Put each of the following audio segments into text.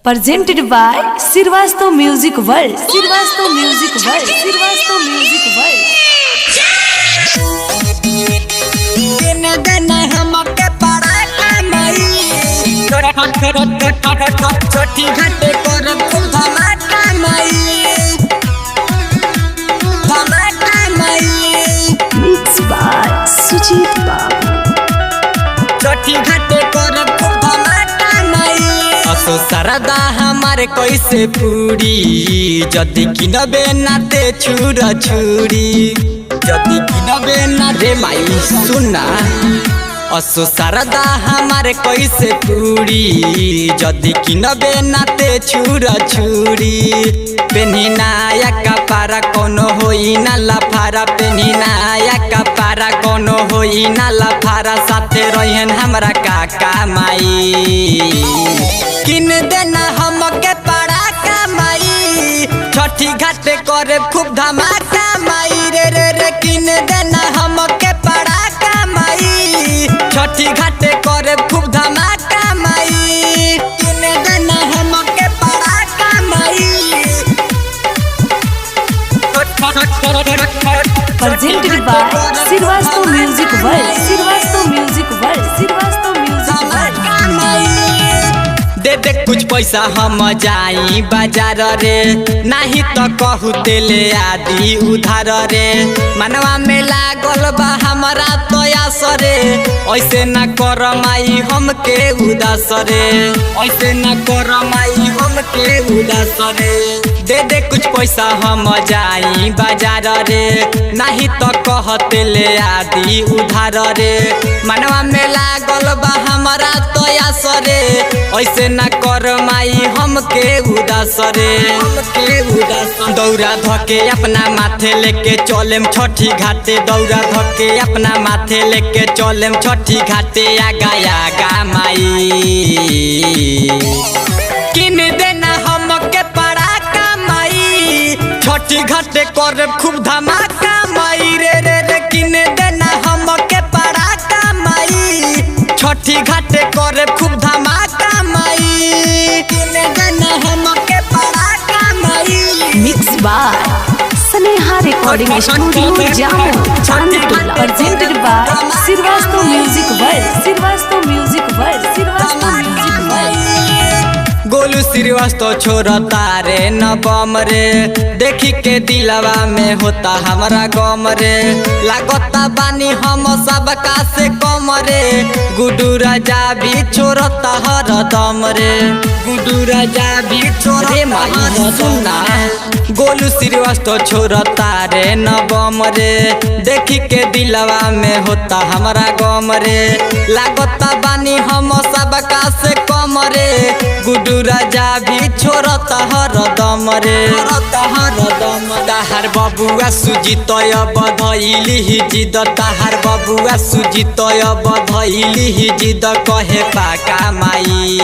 presented by Sirvasto Music World. Sirvasto Music World. Sirvasto Music World. छोटी घाटे कर धमाका मई धमाका मई Mixed by Sujit Babu. छोटी घाटे कर धमाका मई असो सरदा हमारे कैसे पूरी जदि किनबे नाते छुरा छुरी जदि किनबे ना रे माई सुना असो सरदा हमारे कैसे पूरी जदि किनबे नाते छुरा छुरी पेन्ही नाया कपारा कोनो होई ना लफारा पेन्ही नाया कपारा कोनो होई ना लफारा साथे रहन हमरा काका माई किन देना हमके पड़ाका माई छठी घाटे करे खूब धमाका माई रे रे रे किन देना हमके पड़ाका माई छठी घाटे करे खूब धमाका माई किन देना हमके पड़ाका माई Presented by Sirvasto Music World. Sirvasto Music World. Sirvasto Music World. दे दे कुछ पैसा हम जाई बाजार रे नहीं तो कहू तेले आदि उधार रे मनवा में लागल बा हमारा तयास रे ऐसे न कर माई हमके उदास रे ऐसे न कर माई हमके उदास रे दे दे कुछ पैसा हम जाई बाजार रे नहीं तो कहते ले आदि उधार रे मनवा में लागल बा हमारा तयास रे ऐसे न कर माई हमके उदास रे हमके उदास दौरा धके अपना माथे लेके चलेम छठी घाटे दौरा धके अपना माथे लेके चलेम छठी घाटे आगा आगा माई किन देना हमके पड़ाका माई छठी घाटे करे खूब धमाका माई रे रे रे किन देना हमके पड़ाका माई छठी घाटे करे खूब धमाका माई किन देना हमके पड़ाका माई Mixed by Sneha Recording Studio Jammu, Chandpur. Presented by Sirvasto Music World. Sirvasto Music World. Sirvasto Music World. Golu Srivastava छोरा तारे न बम रे देखी के दिलवा में होता हमारा गम रे लागता बानी हम सबका से कम रे गुडू राजा भी छोड़ता हर दम रे गुडू राजा भी छोड़े माई सुना गोलू श्रीवास्तव छोरा तारे न बम रे देखी के दिलवा में होता हमारा गम रे लागता बानी हम सबका से कम रे गुडू राजा भी छोड़ता हर दम रे हर दम ताहार बबुआ सुजित बधैली ही जिद ताहार बबुआ सुजित बधैली ही जिद कहे पाका माई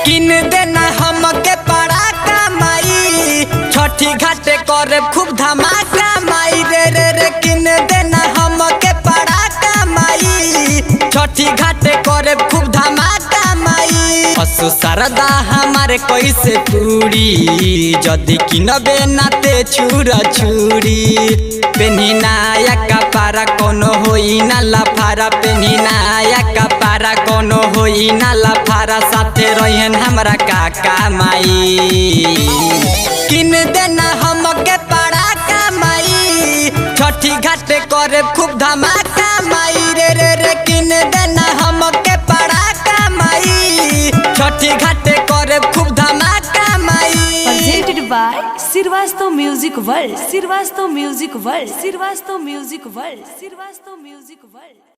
किन देना हमके पड़ाका माई छठी घाटे करे खूब धमाका माई रे रे रे किन देना हमके पड़ाका माई छठी घाटे करे खूब धमाका माई असो सरदा हमारे कैसे पूरी जदि किनबे नाते छुरा छुरी पेन्ही नाया कपारा कोनो होई ना लफारा पेन्ही नाया कपारा कोनो होई ना लफारा साथे रहन हमरा काका माई किन देना हमके पड़ाका माई छठी घाटे करे खूब धमाका माई रे रे रे किन देना हमके पड़ाका माई छठी घाटे करे खूब धमाका माई Presented by Sirvasto Music World. Sirvasto Music World. Sirvasto Music World. Sirvasto Music World.